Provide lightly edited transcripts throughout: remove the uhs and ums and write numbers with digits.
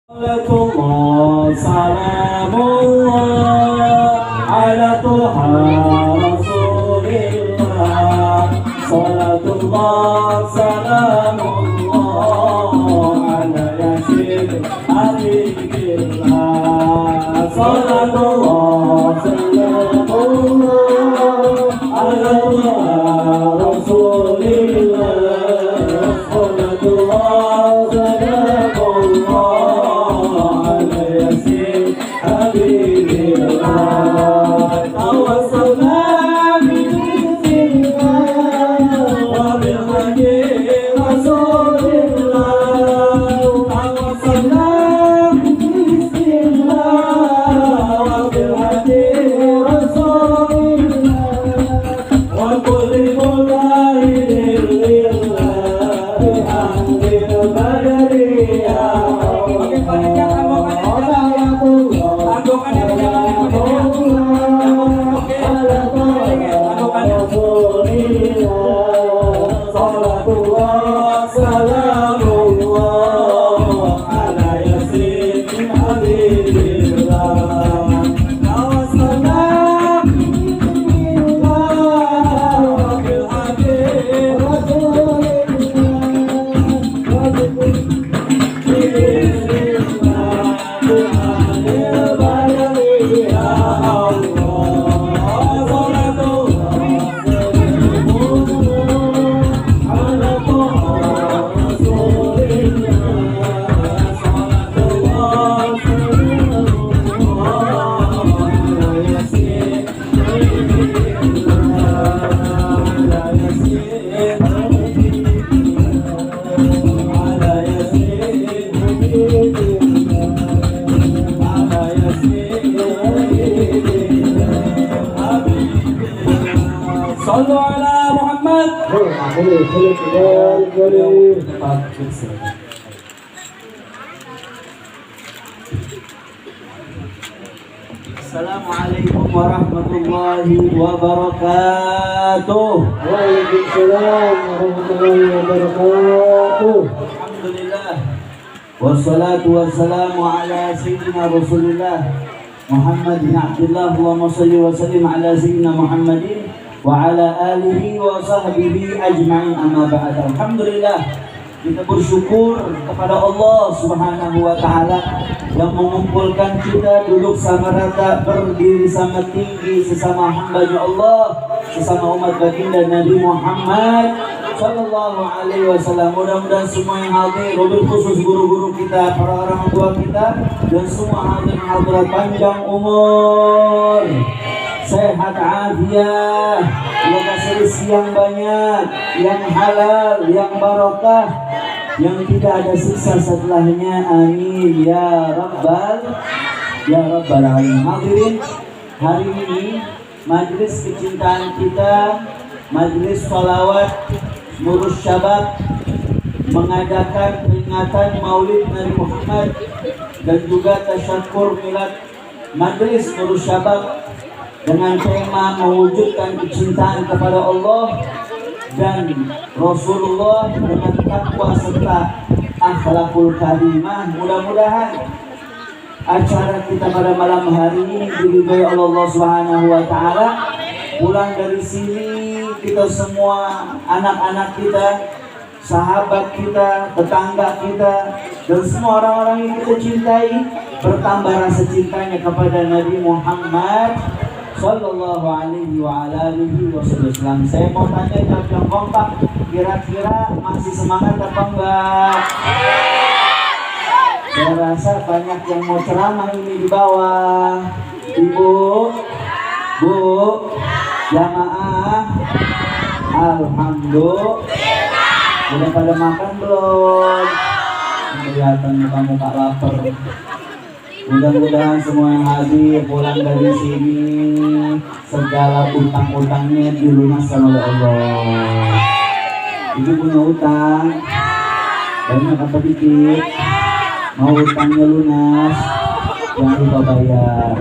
الله سلام الله على طه رسول الله صلاة الله سلام الله على ياسين حبيب الله صلاة الله سلام الله على طه رسول الله صلاة الله سلام الله حبيب الله توسلنا بإذن الله وبالهدي رسول الله توسلنا بإذن الله وبالهدي رسول الله وكل مجاهد لله بحمد البرية Sallu ala Muhammad. Assalamualaikum warahmatullahi wabarakatuh. Waalaikumsalam warahmatullahi wabarakatuh. Alhamdulillah. Wassalatu wassalamu ala sayyidina Rasulillah Muhammad bin Abdullah. Allahumma salli wa sallim ala sayyidina Muhammadin wa ala alihi wa sahbihi ajma'in, amma ba'd. Alhamdulillah, kita bersyukur kepada Allah Subhanahu wa taala yang mengumpulkan kita duduk sama rata, berdiri sama tinggi sesama hamba-Nya Allah, sesama umat baginda Nabi Muhammad sallallahu alaihi wasallam. Mudah-mudahan semua yang hadir, wabil khusus guru-guru kita, para orang tua kita, dan semua hadir hadirat panjang umur, sehat afiat, Allah kasih rezeki yang banyak, yang halal, yang barokah, yang tidak ada siksa setelahnya. Amin ya rabbal alamin. Hadirin, hari ini majelis kecintaan kita, majelis sholawat Nurus Syabab, mengadakan peringatan Maulid Nabi Muhammad dan juga tasyakur milad majelis Nurus Syabab dengan tema mewujudkan kecintaan kepada Allah dan Rasulullah dengan takwa serta akhlakul karimah. Mudah-mudahan acara kita pada malam hari ini diridhoi Allah Subhanahu wa taala. Pulang dari sini kita semua, anak-anak kita, sahabat kita, tetangga kita, dan semua orang-orang yang kita cintai bertambah rasa cintanya kepada Nabi Muhammad sallallahu alaihi wa alihi wasallam. Saya mau tanya yang kompak, kira-kira masih semangat apa enggak? Saya rasa banyak yang mau ceramah ini di bawah. Ibu, Bu, jamaah, alhamdulillah. Udah pada makan belum? Kelihatan muka-muka lapar. Mudah-mudahan semua yang hadir pulang dari sini segala utang-utangnya dilunaskan oleh Allah. Ibu punya utang banyak apa dikit? Mau utangnya lunas, jangan lupa bayar.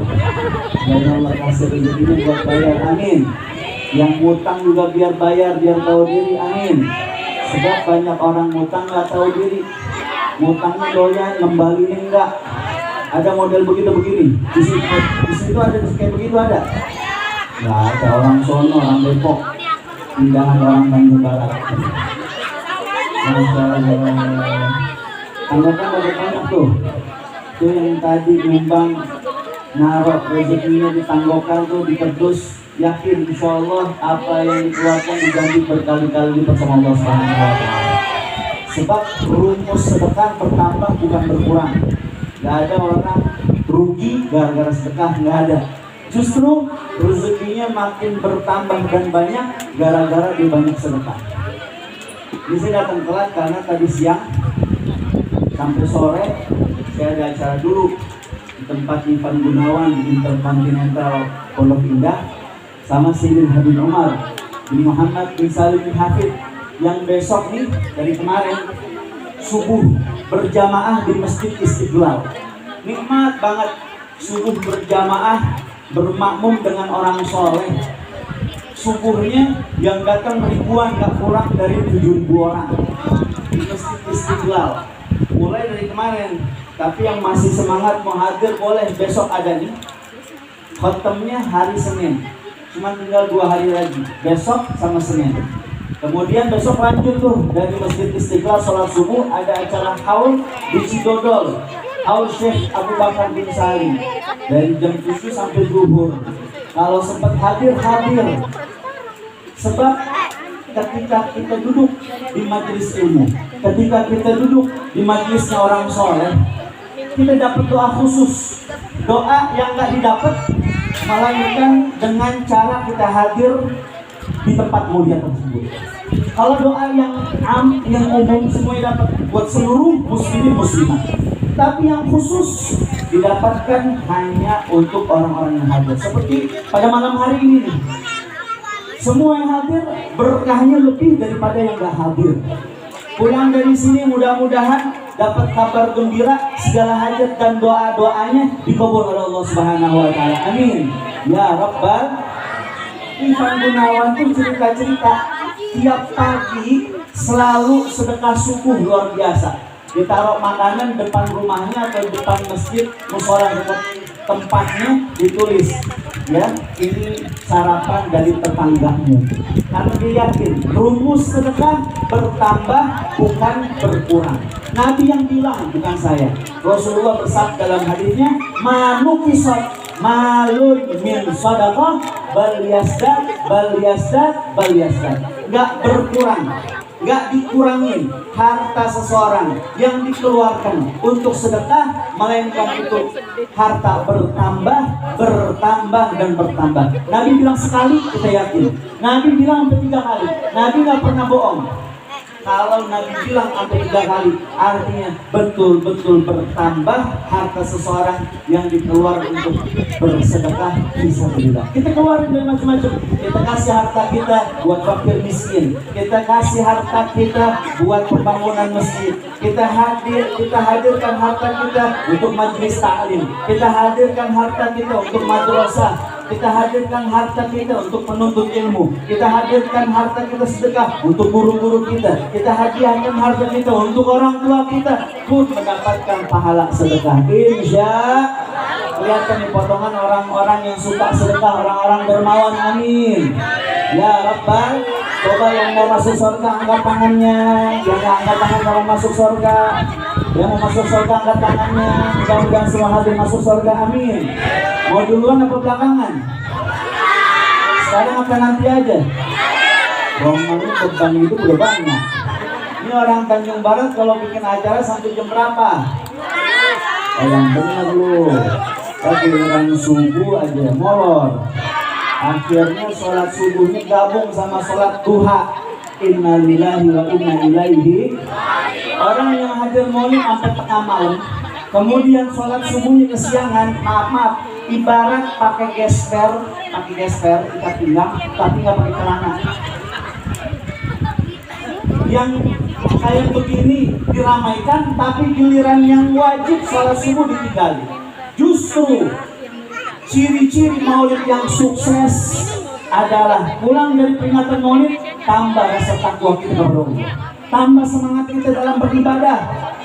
Dan Allah kasih rezekinya buat bayar, amin. Yang utang juga biar bayar, biar tahu diri, amin. Sebab banyak orang utang gak tahu diri. ngutangnya doyan, ngembalinya enggak. Ada model begitu begini. Di situ ada kayak begitu ada. Nggak ada, orang sono, orang Depok, pindahan orang Bandung Barat. Masya Allah. Tanggapan ada banyak tuh. Itu yang tadi nyumbang naruh rezekinya di tanggokan tuh di kerdus, yakin insya Allah apa yang dikeluarkan diganti berkali-kali lipat sama Allah Subhanahu wa Ta'ala. Sebab rumus sedekah bertambah bukan berkurang. Gak ada orang rugi gara-gara sedekah, nggak ada. Justru rezekinya makin bertambah dan banyak gara-gara dia banyak sedekah. Ini saya datang telat karena tadi siang sampai sore saya ada acara dulu di tempat Ivan Gunawan di Intercontinental Pondok Indah sama Sayyidina Habib Umar bin Muhammad bin Salim bin Hafid yang besok nih dari kemarin subuh berjamaah di Masjid Istiqlal. Nikmat banget subuh berjamaah bermakmum dengan orang soleh. Subuhnya yang datang ribuan, gak kurang dari 7.000 orang di Masjid Istiqlal. Mulai dari kemarin, tapi yang masih semangat mau hadir boleh, besok ada nih. Khotamnya hari Senin, cuma tinggal 2 hari lagi, besok sama Senin. Kemudian besok lanjut tuh dari Masjid Istiqlal sholat subuh, ada acara haul di Cidodol, haul Syekh Abu Bakar bin Salim dari jam 7 sampai zuhur. Kalau sempat hadir. Sebab ketika kita duduk di majelis ilmu, ketika kita duduk di majelisnya orang soleh, kita dapat doa khusus, doa yang nggak didapat melainkan dengan cara kita hadir di tempat mulia tersebut. Kalau doa yang umum semuanya dapat buat seluruh muslimin muslimat, tapi yang khusus didapatkan hanya untuk orang-orang yang hadir. Seperti pada malam hari ini nih, semua yang hadir berkahnya lebih daripada yang gak hadir. Pulang dari sini mudah-mudahan dapat kabar gembira, segala hajat dan doa-doanya dikabul oleh Allah Subhanahu wa Ta'ala. Amin. Ya Rabbal. Ivan Gunawan tuh cerita-cerita tiap pagi selalu sedekah subuh luar biasa. Ditaruh makanan depan rumahnya atau depan masjid, musola dekat tempatnya, ditulis ya, ini sarapan dari tetanggamu. Karena dia yakin rumus sedekah bertambah bukan berkurang. Nabi yang bilang, bukan saya. Rasulullah bersabda dalam hadisnya, manukisat malun min sadaqah bal yasdad. Enggak berkurang, enggak dikurangin harta seseorang yang dikeluarkan untuk sedekah, melainkan itu harta bertambah dan bertambah. Nabi bilang sekali, kita yakin. Nabi bilang sampai 3 kali. Nabi nggak pernah bohong. Kalau Nabi bilang sampai 3 kali, artinya betul-betul bertambah harta seseorang yang dikeluarkan untuk bersedekah fisabilillah. Kita keluarin dari macam-macam. Kita kasih harta kita buat fakir miskin. Kita kasih harta kita buat pembangunan masjid. Kita hadirkan harta kita untuk majelis taklim. Kita hadirkan harta kita untuk madrasah. Kita hadirkan harta kita untuk penuntut ilmu. Kita hadirkan harta kita sedekah untuk guru-guru kita. Kita hadiahkan harta kita untuk orang tua kita pun mendapatkan pahala sedekah. Insya kelihatan nih potongan orang-orang yang suka sedekah, orang-orang dermawan. Amin. Ya Rabbal. Coba yang mau masuk surga angkat tangannya. Yang nggak angkat tangan kalau masuk surga. Yang mau masuk surga angkat tangannya. Mudah-mudahan semua hadir masuk surga. Amin. Mau duluan apa belakangan? Sekarang apa nanti aja? Rombongan beban itu udah banyak. Ini orang Tanjung Barat kalau bikin acara sampai jam berapa? Yang benar lu. Tapi orang subuh aja molor. Akhirnya sholat subuhnya gabung sama sholat duha. Innalillahi wa inna ilaihi. Orang yang hadir maulid sampai tengah malam, kemudian sholat subuhnya kesiangan, maaf, ibarat pakai gesper, ikat pinggang, tapi nggak pakai celana. Yang kayak begini diramaikan, tapi giliran yang wajib sholat subuh ditinggali. Justru ciri-ciri maulid yang sukses adalah pulang dari peringatan maulid, tambah rasa takwa kita kepada Allah, tambah semangat kita dalam beribadah,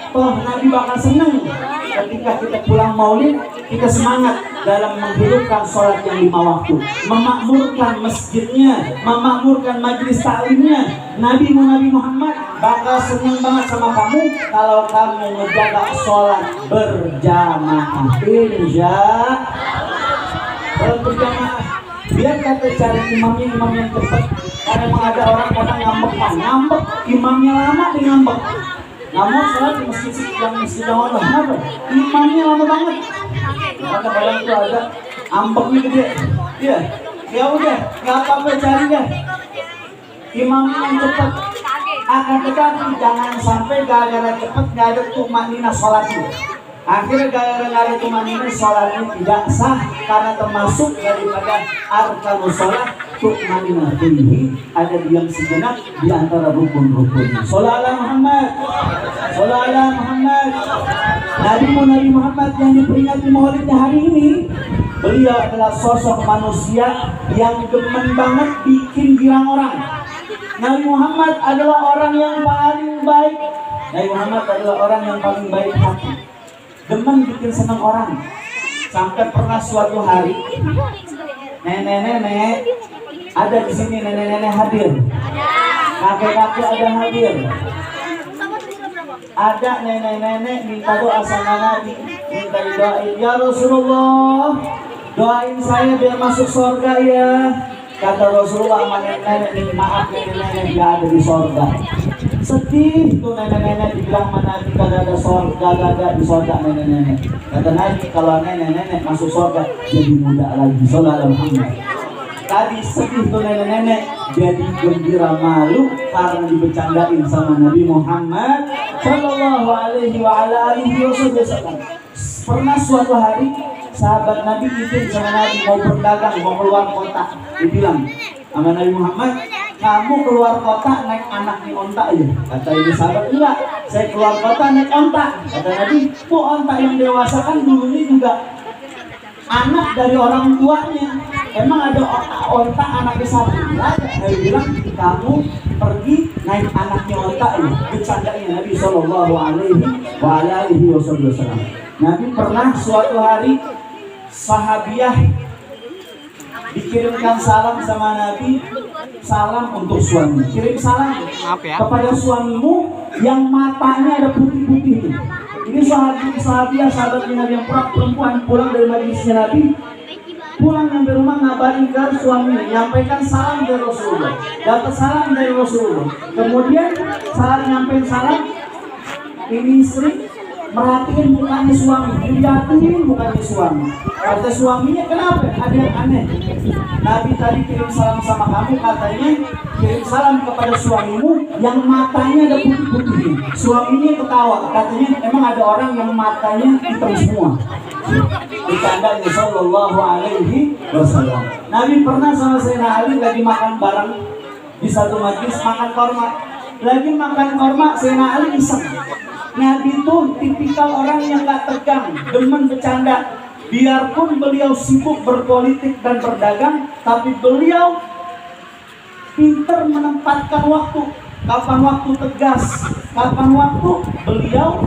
toh Nabi bakal seneng ketika kita pulang maulid, kita semangat dalam menghidupkan sholat yang 5 waktu, memakmurkan masjidnya, memakmurkan majlis taklimnya. Nabi Muhammad bakal seneng banget sama kamu kalau kamu ngejaga sholat berjamaah. Berjamaah. Biar kata cari imam yang cepat. Karena emang ada orang kadang ngambek imamnya lama dia ngambek. Namun sholat di masjid yang Allah, kenapa? Imamnya lama banget. Maka kadang itu ada ambeknya gede. Iya, ya udah, nggak apa-apa cari deh imamnya yang cepat. Akan tetapi jangan sampai gara-gara cepat nggak ada tumanina sholatnya. Akhirnya gara-gara nggak ada tumanina sholatnya tidak sah, karena termasuk daripada arkanus sholat tumanina tinggi, ada diam sejenak di antara rukun-rukunnya. Sholawat Muhammad, sholawat Muhammad. Nabi Muhammad yang diperingati maulidnya hari ini, beliau adalah sosok manusia yang demen banget bikin girang orang. Nabi Muhammad adalah orang yang paling baik. Nabi Muhammad adalah orang yang paling baik hati, demen bikin senang orang. Sampai pernah suatu hari nenek-nenek ada di sini, nenek-nenek hadir, kakek-kakek ada hadir. Ada nenek-nenek minta doa sama Nabi, minta doain, ya Rasulullah, doain saya biar masuk surga ya. Kata Rasulullah sama nenek-nenek ini, maaf nenek-nenek gak ada di surga. Sedih tuh nenek-nenek, dibilang sama Nabi kagak ada surga, gak ada di surga nenek-nenek. Kata Nabi, kalau nenek-nenek masuk surga jadi muda lagi. Sholawat Muhammad. Tadi sedih tuh nenek-nenek, jadi gembira malu karena dibecandain sama Nabi Muhammad Sallallahu alaihi wasallam. Pernah suatu hari sahabat Nabi izin sama Nabi mau berdagang, mau keluar kota. Dibilang sama Nabi Muhammad, kamu keluar kota naik anak di onta aja. Kata ibu sahabat, enggak, saya keluar kota naik onta. Kata Nabi, tuh onta yang dewasa kan dulunya juga anak dari orang tuanya. Emang ada onta anaknya sapi? Nabi bilang, kamu pergi naik anaknya onta ya. Bercandanya Nabi Sallallahu alaihi wasallam. Nabi pernah suatu hari sahabiah dikirimkan salam sama Nabi, salam untuk suami. Kirim salam kepada suamimu yang matanya ada putih-putih. Ini sahabiah sahabat Nabi yang perempuan pulang dari majlisnya Nabi, pulang sampai rumah ngabarin ke suaminya, nyampaikan salam dari Rasulullah, dapat salam dari Rasulullah. Kemudian saat nyampein salam, ini istri merhatiin mukanya suami, dilihatin mukanya suami. Kata suaminya, kenapa? Ada yang aneh. Nabi tadi kirim salam sama kamu, katanya kirim salam kepada suamimu yang matanya ada putih-putih. Suaminya ketawa, katanya emang ada orang yang matanya hitam semua. Bercanda Sallallahu alaihi wasallam. Nabi pernah sama Sayyidina Ali lagi makan bareng di satu majlis, makan korma. Lagi makan korma, Sayyidina Ali iseng. Nabi itu tipikal orang yang gak tegang, demen bercanda. Biarpun beliau sibuk berpolitik dan berdagang, tapi beliau pintar menempatkan waktu. Kapan waktu tegas, kapan waktu beliau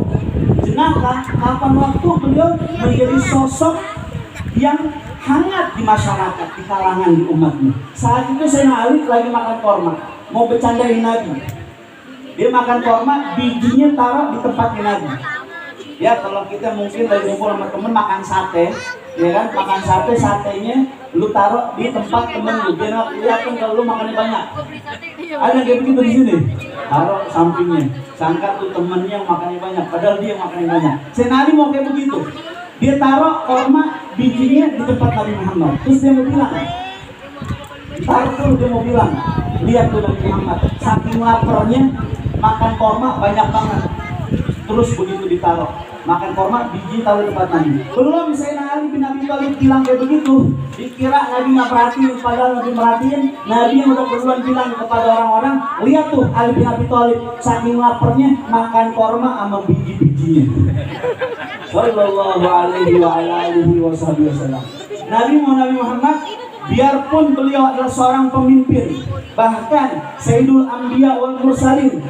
jenaka, kapan waktu beliau menjadi sosok yang hangat di masyarakat, di kalangan di umatnya. Saat itu Sayyidina Ali lagi makan korma, mau bercandain Nabi. Dia makan korma, bijinya taruh di tempatnya Nabi. Ya kalau kita mungkin lagi ngumpul sama temen makan sate, ya kan, makan sate, satenya lu taruh di tempat temen lu, biar kelihatan kalau lu makannya banyak. Ada kayak begitu di sini, taruh sampingnya, sangka tuh temennya yang makannya banyak, padahal dia yang makannya banyak. Sayyidina Ali mau kayak begitu, dia taruh korma bijinya di tempat Nabi Muhammad. Terus dia mau bilang, taruh tuh, dia mau bilang, lihat tuh Nabi Muhammad, saking laparnya makan korma banyak banget. Terus begitu ditaruh makan korma, biji taruh di tempat Nabi. Belum Sayyidina Ali bin Abi Thalib bilang kayak begitu, dikira Nabi nggak perhatiin, padahal Nabi merhatiin. Nabi yang udah duluan bilang kepada orang-orang, lihat tuh Ali bin Abi Thalib saking laparnya makan korma sama biji-bijinya. Sallallahu alaihi wasallam. Nabi Muhammad, biarpun beliau adalah seorang pemimpin, bahkan Sayyidul Anbiya wal Mursalin,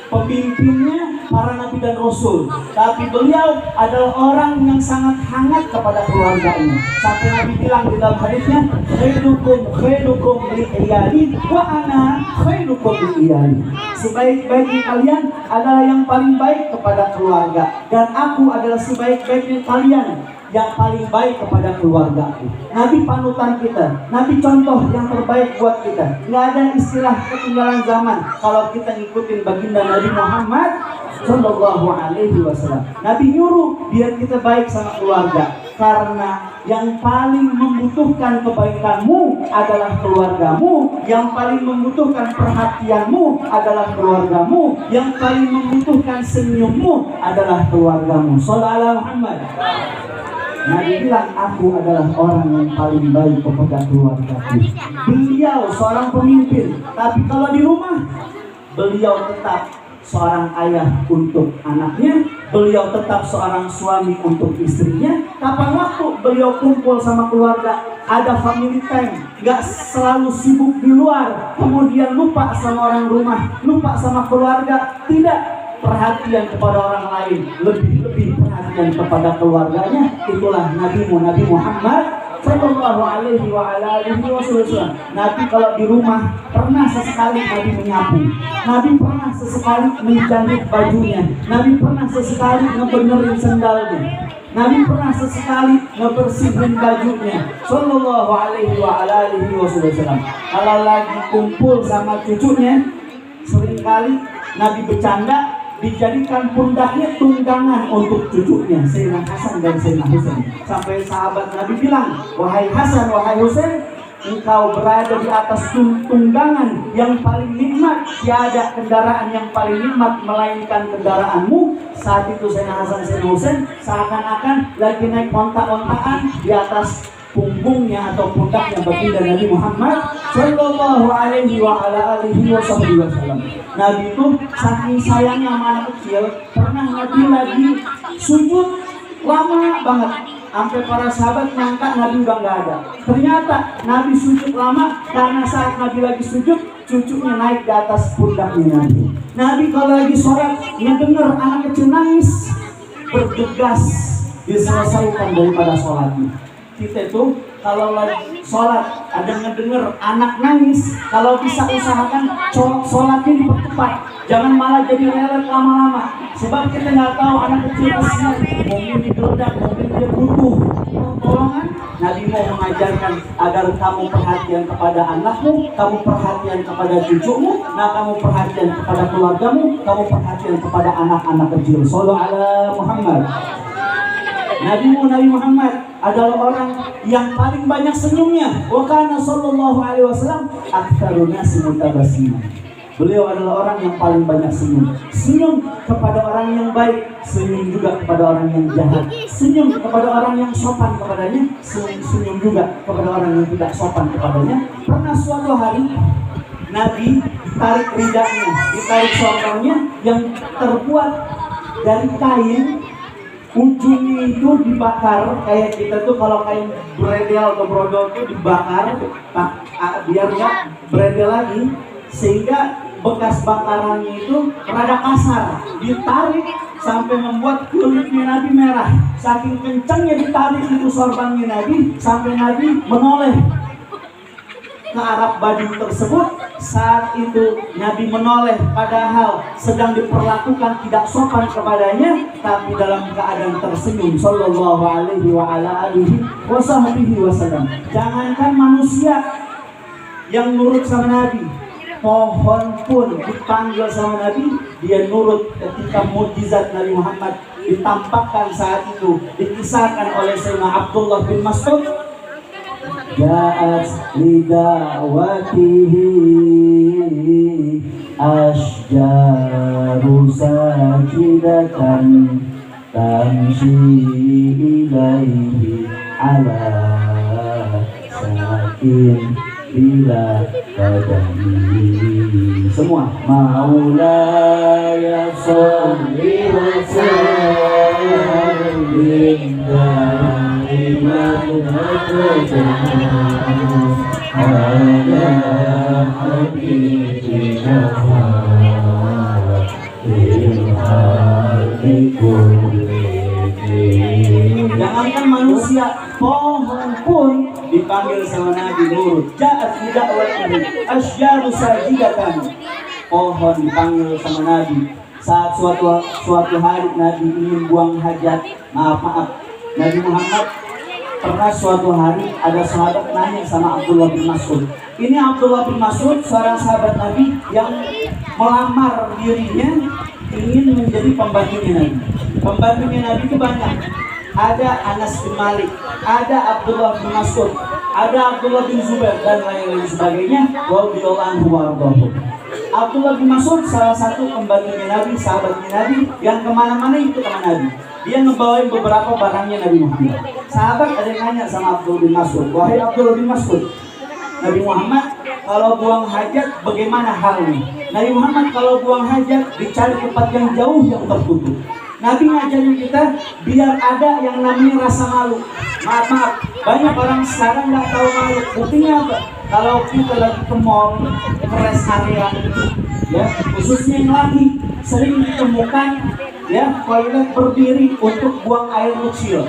pemimpinnya para nabi dan rasul, tapi beliau adalah orang yang sangat hangat kepada keluarganya. Sampai Nabi bilang di dalam hadisnya, khairukum li iyali wa ana khairukum li iyali. Sebaik-baiknya kalian adalah yang paling baik kepada keluarga, dan aku adalah sebaik-baiknya kalian yang paling baik kepada keluarga. Nabi panutan kita, Nabi contoh yang terbaik buat kita. Nggak ada istilah ketinggalan zaman kalau kita ngikutin baginda Nabi Muhammad Sallallahu Alaihi Wasallam. Nabi nyuruh biar kita baik sama keluarga, karena yang paling membutuhkan kebaikanmu adalah keluargamu, yang paling membutuhkan perhatianmu adalah keluargamu, yang paling membutuhkan senyummu adalah keluargamu. Sallallahu Muhammad. Nabi bilang, aku adalah orang yang paling baik kepada keluargaku. Beliau seorang pemimpin, tapi kalau di rumah beliau tetap seorang ayah untuk anaknya, beliau tetap seorang suami untuk istrinya. Kapan waktu beliau kumpul sama keluarga, ada family time, gak selalu sibuk di luar, kemudian lupa sama orang rumah, lupa sama keluarga. Tidak, perhatian kepada orang lain, lebih perhatian kepada keluarganya. Itulah nabimu, Nabi Muhammad Sallallahu Alaihi Wasallam. Nabi kalau di rumah pernah sesekali Nabi menyapu, Nabi pernah sesekali menjahit bajunya, Nabi pernah sesekali ngebenerin sendalnya, Nabi pernah sesekali ngebersihin bajunya. Sallallahu Alaihi Wasallam. Kalau lagi kumpul sama cucunya, seringkali Nabi bercanda, dijadikan pundaknya tunggangan untuk cucunya Sayyidina Hasan dan Sayyidina Husain. Sampai sahabat Nabi bilang, wahai Hasan, wahai Husain, engkau berada di atas tunggangan yang paling nikmat. Tiada kendaraan yang paling nikmat melainkan kendaraanmu. Saat itu Sayyidina Hasan, Sayyidina Husain seakan-akan lagi naik onta-ontaan di atas punggungnya atau pundaknya baginda Nabi Muhammad Sallallahu Alaihi Wasallam. Nabi itu saking sayangnya sama anak kecil, pernah Nabi lagi sujud lama banget, sampai para sahabat nyangka Nabi udah nggak ada. Ternyata Nabi sujud lama karena saat Nabi lagi sujud, cucunya naik di atas pundaknya Nabi. Nabi kalau lagi sholat ngedenger anak kecil nangis, bergegas diselesaikan daripada sholatnya. Kita itu kalau lagi sholat ada ngedenger anak nangis, kalau bisa usahakan sholatnya dipercepat, jangan malah jadi lelet lama-lama. Sebab kita nggak tahu anak kecil kesian, mungkin digeledak, mungkin dia butuh pertolongan. Nabi mau mengajarkan agar kamu perhatian kepada anakmu, kamu perhatian kepada cucumu, nah kamu perhatian kepada keluargamu, kamu perhatian kepada anak-anak kecil. Sallallahu alaihi Muhammad. Nabi Muhammad adalah orang yang paling banyak senyumnya. Wa kana sallallahu alaihi wasallam aktsarun nasi mutabassiman. Beliau adalah orang yang paling banyak senyum. Senyum kepada orang yang baik, senyum juga kepada orang yang jahat. Senyum kepada orang yang sopan kepadanya, senyum juga kepada orang yang tidak sopan kepadanya. Pernah suatu hari Nabi ditarik ridanya, ditarik sorbannya yang terbuat dari kain. Ujungnya itu dibakar, kayak kita tuh kalau kain bredel atau brodol itu dibakar biar nggak bredel lagi, sehingga bekas bakarannya itu rada kasar, ditarik sampai membuat kulitnya Nabi merah. Saking kencangnya ditarik itu sorbannya Nabi, sampai Nabi menoleh ke arah baju tersebut. Saat itu Nabi menoleh, padahal sedang diperlakukan tidak sopan kepadanya, tapi dalam keadaan tersenyum. Sallallahu alaihi wasallam. Jangankan manusia yang nurut sama Nabi, pohon pun dipanggil sama Nabi, dia nurut. Ketika mukjizat Nabi Muhammad ditampakkan saat itu, dikisahkan oleh Sayyidina Abdullah bin Mas'ud, ja'at lidawatihi ashjaru sajidatan tamshi ilaihi ala sakin bila qadami. Semua maulaya sholli wa sallim Jangankan manusia, pohon pun dipanggil sama Nabi nurut. Ja'at bida'watihi asyaru sajidatan. Pohon dipanggil sama Nabi. Saat suatu hari Nabi ingin buang hajat, maaf, Nabi Muhammad pernah suatu hari ada sahabat nanya sama Abdullah bin Mas'ud. Ini Abdullah bin Mas'ud, seorang sahabat Nabi yang melamar dirinya ingin menjadi pembantunya Nabi. Pembantunya Nabi itu banyak. Ada Anas bin Malik, ada Abdullah bin Mas'ud, ada Abdullah bin Zubair dan lain-lain sebagainya. Radhiyallahu anhu warḍahu. Abdullah bin Mas'ud salah satu pembantunya Nabi, sahabatnya Nabi yang kemana-mana itu sama Nabi. Dia ngebawain beberapa barangnya Nabi Muhammad. Sahabat ada yang nanya sama Abdullah bin Mas'ud, wahai Abdullah bin Mas'ud, Nabi Muhammad kalau buang hajat bagaimana halnya? Nabi Muhammad kalau buang hajat dicari tempat yang jauh yang tertutup. Nabi ngajarin kita biar ada yang namanya rasa malu. Maaf, banyak orang sekarang nggak tahu malu. Buktinya apa? Kalau kita lagi ke mall, ke rest area, ya khususnya yang lagi sering ditemukan ya toilet berdiri untuk buang air kecil.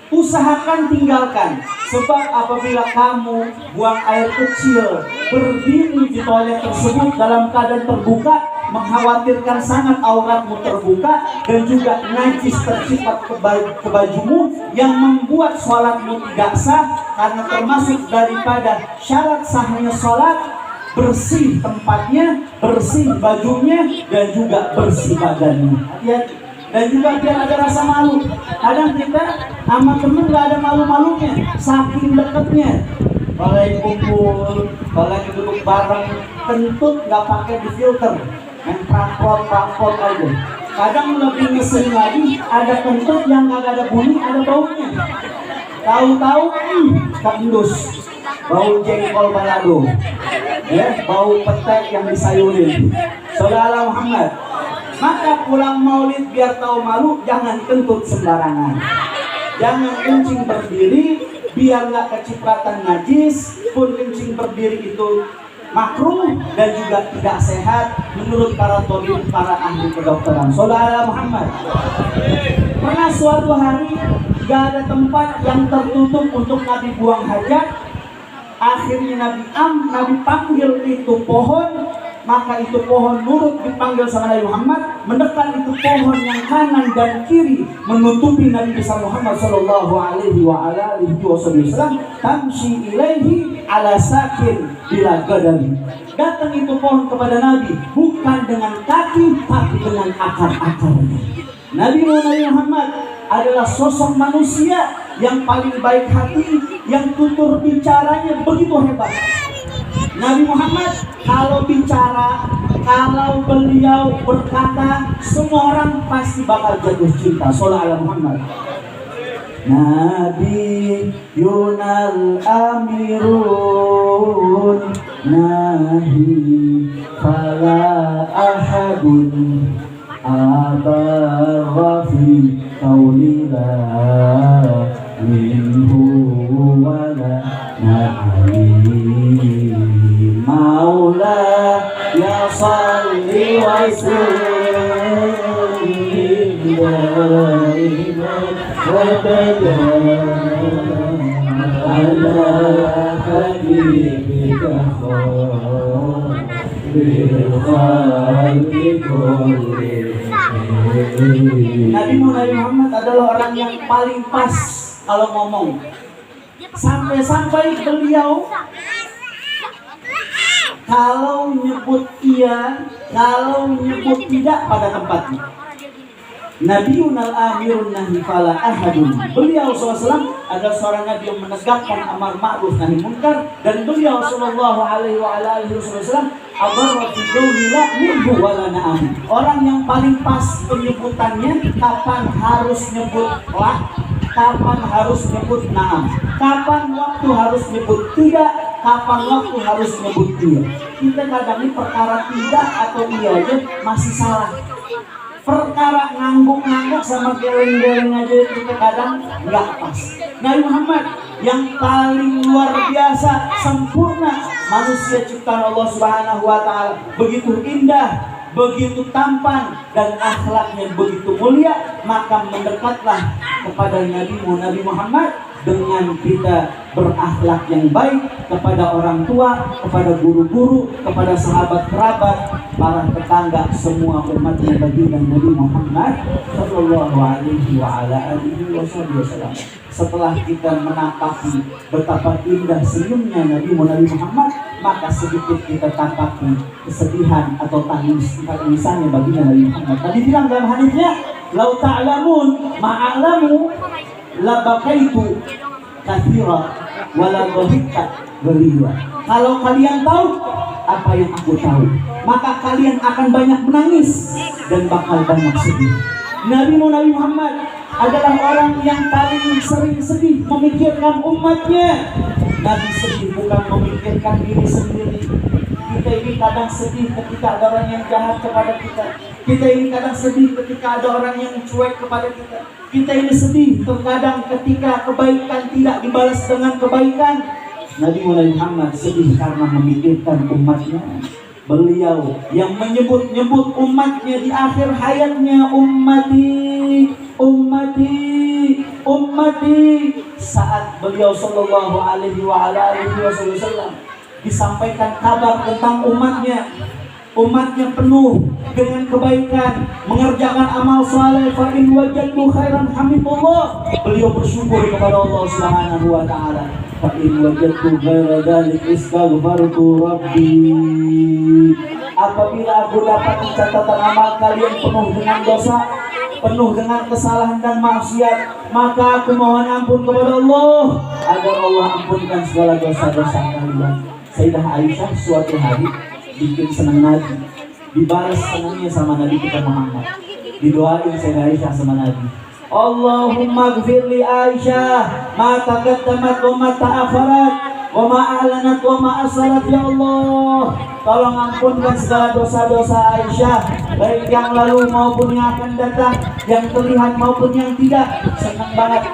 Usahakan tinggalkan, sebab apabila kamu buang air kecil berdiri di toilet tersebut dalam keadaan terbuka, mengkhawatirkan sangat auratmu terbuka dan juga najis terciprat ke bajumu yang membuat sholatmu tidak sah, karena termasuk daripada syarat sahnya sholat bersih tempatnya, bersih bajunya, dan juga bersih badannya. Hati-hati. Dan juga biar ada rasa malu. Kadang kita sama temen gak ada malu-malunya, saking deketnya. Kalau lagi kumpul, kalau lagi duduk bareng, kentut gak pakai di filter, yang prapot aja. Kadang lebih ngeselin lagi, ada kentut yang gak ada bunyi, ada baunya. Tahu-tahu, kandus, bau jengkol balado, ya, bau petek yang disayurin. Saudara Muhammad, maka pulang maulid biar tahu malu, jangan kentut sembarangan. Jangan kencing berdiri, biar nggak kecipratan najis. Pun kencing berdiri itu makruh dan juga tidak sehat menurut para tabib, para ahli kedokteran. Saudara Muhammad, pernah suatu hari gak ada tempat yang tertutup untuk Nabi buang hajat. Akhirnya Nabi panggil itu pohon. Maka itu pohon nurut dipanggil sama Nabi Muhammad, mendekat itu pohon yang kanan dan kiri menutupi Nabi besar Muhammad sallallahu alaihi wasallam. Tamshi ilaihi ala sakin bila gadali. Datang itu pohon kepada Nabi bukan dengan kaki tapi dengan akar-akarnya. Nabi Muhammad adalah sosok manusia yang paling baik hati, yang tutur bicaranya begitu hebat. Nabi Muhammad kalau bicara, kalau beliau berkata, semua orang pasti bakal jatuh cinta. Sholawat ala Muhammad. Nabi Yunal Amirun Nahi Fala Ahadun Abarrafi Kaulila Minhu Wala Na'ali Maula ya salli wa sallim daiman ala habibika khairil khalqi kullihim. Nabi Muhammad adalah orang yang paling pas kalau ngomong. Sampai-sampai beliau kalau nyebut iya, kalau nyebut tidak pada tempatnya. Nabiunal amirun nahi fala ahadun. Beliau SAW adalah seorang nabi yang menegakkan amar ma'ruf nahi munkar, dan beliau sallallahu alaihi wasallam abarra fi qawlila minhu wala na'am. Orang yang paling pas penyebutannya, kapan harus nyebut lah, kapan harus nyebut na'am, kapan waktu harus nyebut tidak, kapan waktu harus nyebut iya. Kita kadang ini perkara tidak atau iya aja masih salah. Perkara ngangguk-ngangguk sama geleng-geleng aja kita kadang nggak pas. Nabi Muhammad yang paling luar biasa, sempurna, manusia ciptaan Allah Subhanahu wa Ta'ala, begitu indah, begitu tampan dan akhlaknya begitu mulia, maka mendekatlah kepada Nabi Muhammad dengan kita berakhlak yang baik kepada orang tua, kepada guru-guru, kepada sahabat kerabat, para tetangga, semua umatnya baginda Nabi Muhammad sallallahu alaihi wa ala alihi wasallam. Setelah kita menapaki betapa indah senyumnya Nabi Muhammad, maka sedikit kita tapaki kesedihan atau tangisannya baginda Nabi Muhammad. Tadi bilang dalam hadisnya, "Lau ta'lamun ma'alamu labakaitu kathira wala dhahika ghalira." Kalau kalian tahu apa yang aku tahu, maka kalian akan banyak menangis dan bakal banyak sedih. Nabi Muhammad adalah orang yang paling sering sedih, memikirkan umatnya. Nabi sedih bukan memikirkan diri sendiri. Kita ini kadang sedih ketika ada orang yang jahat kepada kita. Kita ini kadang sedih ketika ada orang yang cuek kepada kita. Kita ini sedih terkadang ketika kebaikan tidak dibalas dengan kebaikan. Nabi Muhammad sedih karena memikirkan umatnya. Beliau yang menyebut-nyebut umatnya di akhir hayatnya, ummati, ummati, ummati. Saat beliau sallallahu alaihi wa alihi wasallam disampaikan kabar tentang umatnya, umatnya penuh dengan kebaikan, mengerjakan amal saleh, fa in wajadu khairan hamidullah. Beliau bersyukur kepada Allah Subhanahu wa taala. Fa in wajadtu ghaira dzalik istaghfartu rabbi. Apabila aku dapat catatan amal kalian penuh dengan dosa, penuh dengan kesalahan dan maksiat, maka aku mohon ampun kepada Allah agar Allah ampunkan segala dosa-dosa kalian. Sayyidah Aisyah suatu hari bikin senang Nabi, dibalas senangnya sama Nabi kita Muhammad. Didoain Sayyidah Aisyah sama Nabi, Allahumma gfir li Aisyah ma taqaddamat wa ma ta'akharat wa ma a'lanat wa ma asrarat. Ya Allah, tolong ampunkan segala dosa-dosa Aisyah, baik yang lalu maupun yang akan datang, yang terlihat maupun yang tidak. Senang banget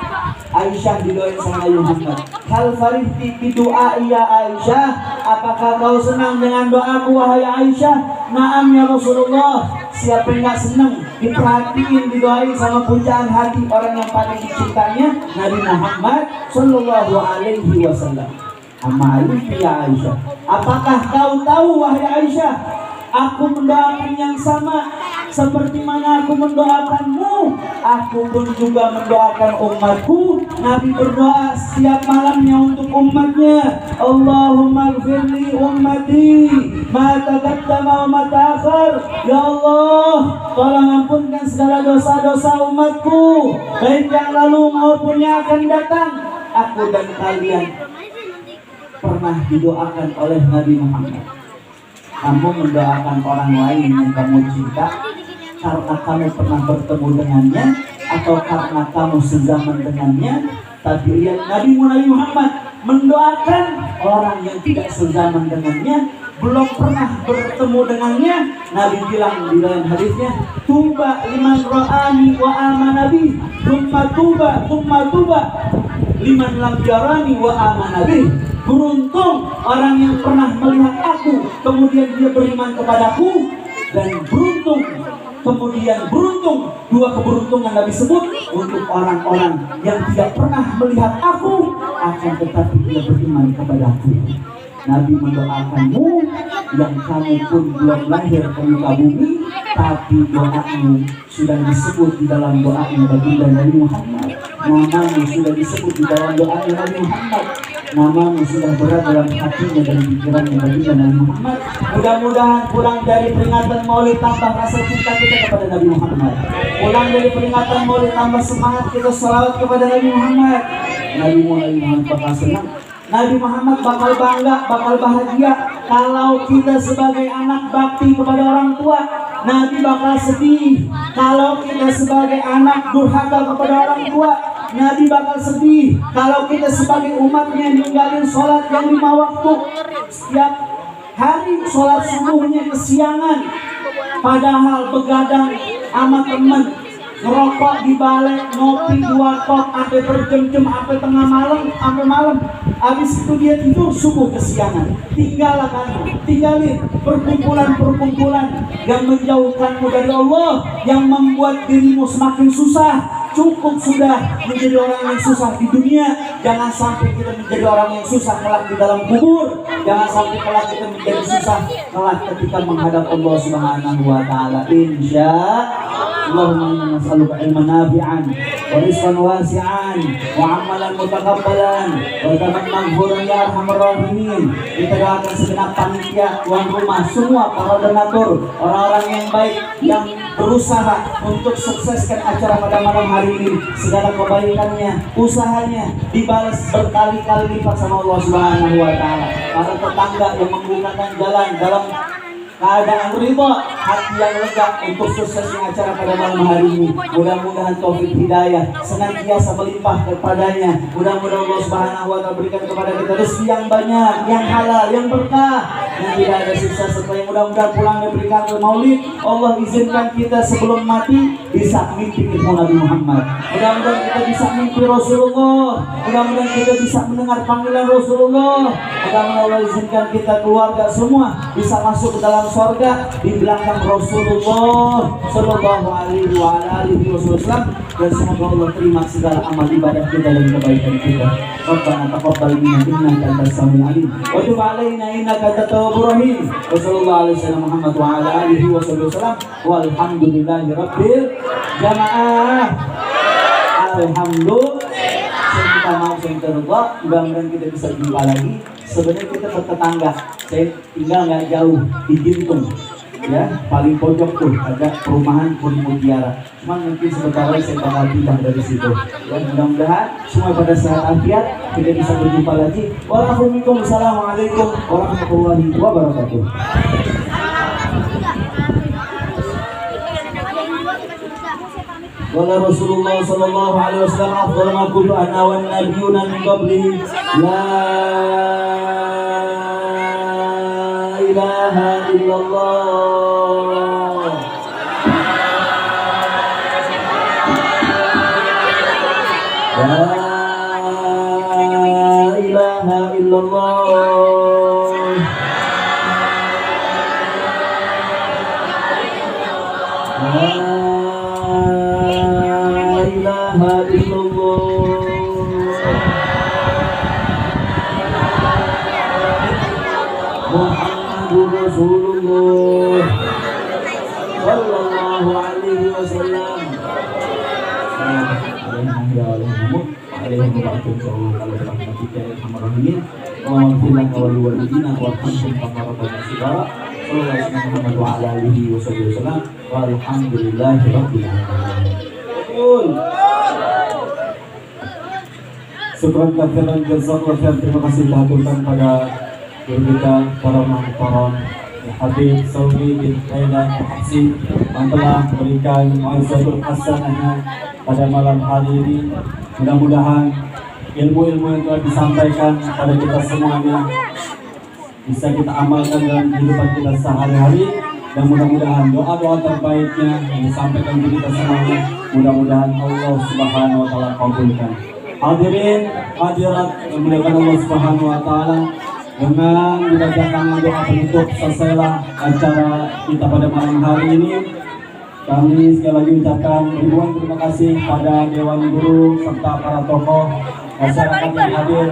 Aisyah didoain sama Nabi Muhammad. Hal farihti bi du'ai ya Aisyah, apakah kau senang dengan doaku wahai Aisyah? Naam ya Rasulullah. Siapa yang gak senang diperhatiin, didoain sama pujaan hati orang yang paling dicintainya, Nabi Muhammad sallallahu alaihi wasallam. Amaliki ya Aisyah, apakah kau tahu wahai Aisyah, aku mendoakan yang sama seperti mana aku mendoakanmu. Aku pun juga mendoakan umatku. Nabi berdoa setiap malamnya untuk umatnya, Allahumma gfirli ummati ma taqaddama wa ma ta'akhir. Ya Allah, tolong ampunkan segala dosa-dosa umatku, baik yang lalu maupun yang akan datang. Aku dan kalian pernah didoakan oleh Nabi Muhammad. Kamu mendoakan orang lain yang kamu cinta karena kamu pernah bertemu dengannya atau karena kamu sezaman dengannya. Tapi lihat Nabi Muhammad mendoakan orang yang tidak sezaman dengannya, belum pernah bertemu dengannya. Nabi bilang di dalam hadisnya, tuba liman ra'ani wa amana bi, thumma tuba liman lam yarani wa amana bi. Beruntung orang yang pernah melihat aku kemudian dia beriman kepadaku, dan beruntung dua keberuntungan Nabi sebut untuk orang-orang yang tidak pernah melihat aku akan tetapi dia beriman kepadaku. Nabi mendoakanmu yang kamu pun belum lahir ke muka bumi, tapi doamu sudah disebut di dalam doanya baginda Nabi Muhammad. Namamu sudah disebut di dalam doanya Nabi Muhammad. Namamu sudah berada dalam hatinya dan pikirannya baginda Nabi Muhammad. Mudah-mudahan pulang dari peringatan Maulid tambah rasa cinta kita kepada Nabi Muhammad. Pulang dari peringatan Maulid tambah semangat kita salawat kepada Nabi Muhammad. Nabi Muhammad bakal senang. Nabi Muhammad bakal bangga, bakal bahagia kalau kita sebagai anak bakti kepada orang tua. Nabi bakal sedih kalau kita sebagai anak durhaka kepada orang tua. Nabi bakal sedih kalau kita sebagai umatnya ninggalin sholat yang 5 waktu setiap hari, sholat subuhnya kesiangan, padahal begadang sama temen, ngerokok di balai, ngopi di warkop sampai berjam-jam, sampai tengah malam, sampai malam. Habis itu dia tidur subuh kesiangan. Tinggalin perkumpulan-perkumpulan yang menjauhkanmu dari Allah, yang membuat dirimu semakin susah. Cukup sudah menjadi orang yang susah di dunia. Jangan sampai kita menjadi orang yang susah kelak di dalam kubur. Jangan sampai kelak kita menjadi susah kelak ketika menghadap Allah Subhanahu wa taala. Insya Allahumma inna nas'aluka ilman nafi'an wa rizqan wasi'an wa amalan mutakabbalan wa taman maghfuran ya arhamar rahimin. Kita doakan segenap panitia, tuan rumah, semua para donatur, orang-orang yang baik yang berusaha untuk sukseskan acara pada malam hari ini. Segala kebaikannya, usahanya dibalas berkali-kali lipat sama Allah Subhanahu wa taala. Para tetangga yang membukakan jalan dalam keadaan ridha, hati yang lega untuk suksesnya acara pada malam hari ini. Mudah-mudahan taufik hidayah senantiasa melimpah kepadanya. Mudah-mudahan Allah Subhanahu wa taala berikan kepada kita rezeki yang banyak, yang halal, yang berkah, yang tidak ada siksa serta. Mudah-mudahan pulang diberikan ke maulid. Allah izinkan kita sebelum mati bisa mimpi ketemu Nabi Muhammad. Mudah-mudahan kita bisa mimpi Rasulullah. Mudah-mudahan kita bisa mendengar panggilan Rasulullah. Mudah-mudahan Allah izinkan kita keluarga semua bisa masuk ke dalam surga di belakang Rasulullah Sallallahu Alaihi Wasallam. Dan semoga Allah terima segala amal ibadah kita dan kebaikan kita. Rabbana taqabbal minna innaka antas samiul alim wa tub alaina innaka antat tawwabur rahim. Wa sallallahu alaihi wasallam Muhammad wa ala alihi wasallam. Walhamdulillahi rabbil jamaah. Alhamdulillah. Saya minta maaf, saya minta ridha. Mudah-mudahan kita bisa jumpa lagi. Sebenarnya kita tetangga. Saya tinggal nggak jauh di Gintung, ya, paling pojok tuh ada perumahan Puri Mutiara. Cuma mungkin sebentar lagi saya bakal pindah dari situ. Ya, mudah-mudahan semua pada sehat afiat, kita bisa berjumpa lagi. Wassalamualaikum warahmatullahi wabarakatuh. Wala Rasulullah sallallahu alaihi wasallam afdal ma qulu ana wan nabiyuna min qabli la ilaha illallah. La ilaha illallah. Muhammadur Rasulullah sallallahu alaihi wasallam. Syukran katsiran jazakallahu khairan. Terima kasih dihaturkan pada guru kita para muhtaram Habib Saudi bin Kailan Habsi yang telah memberikan mau'izatul hasanah pada malam hari ini. Mudah-mudahan ilmu-ilmu yang telah disampaikan pada kita semuanya bisa kita amalkan dalam kehidupan kita sehari-hari, dan mudah-mudahan doa-doa terbaiknya yang disampaikan kepada kita semuanya mudah-mudahan Allah Subhanahu wa taala kabulkan. Hadirin hadirat yang dimuliakan Allah Subhanahu wa taala, dengan dibacakan doa penutup selesailah acara kita pada malam hari ini. Kami sekali lagi ucapkan ribuan terima kasih pada Dewan Guru serta para tokoh masyarakat yang hadir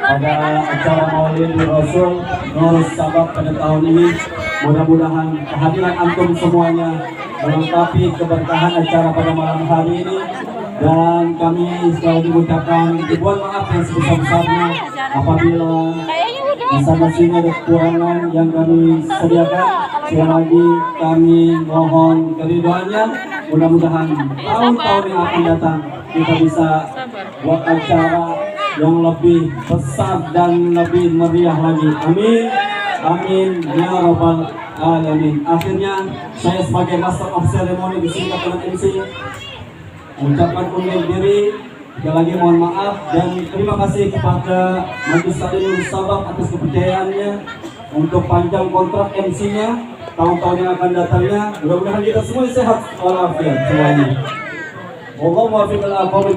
pada acara Maulid Rasul Nur Sabab pada tahun ini. Mudah-mudahan kehadiran antum semuanya melengkapi keberkahan acara pada malam hari ini. Dan kami sekali lagi mengucapkan ribuan maaf yang sebesar-besarnya apabila di sana sini ada kekurangan yang kami sediakan. Sekali lagi kami mohon keridhaannya. Mudah-mudahan tahun-tahun yang akan datang kita bisa buat acara yang lebih besar dan lebih meriah lagi. Amin, amin ya rabbal alamin. Akhirnya saya sebagai Master of Ceremony disingkat dengan MC mengucapkan undur diri. Sekali lagi mohon maaf dan terima kasih kepada Majelis Taklim Nur Sabab atas kepercayaannya untuk panjang kontrak MC-nya tahun-tahun yang akan datangnya. Mudah-mudahan kita semua sehat walafiat semuanya. Wallahu muwaffiq.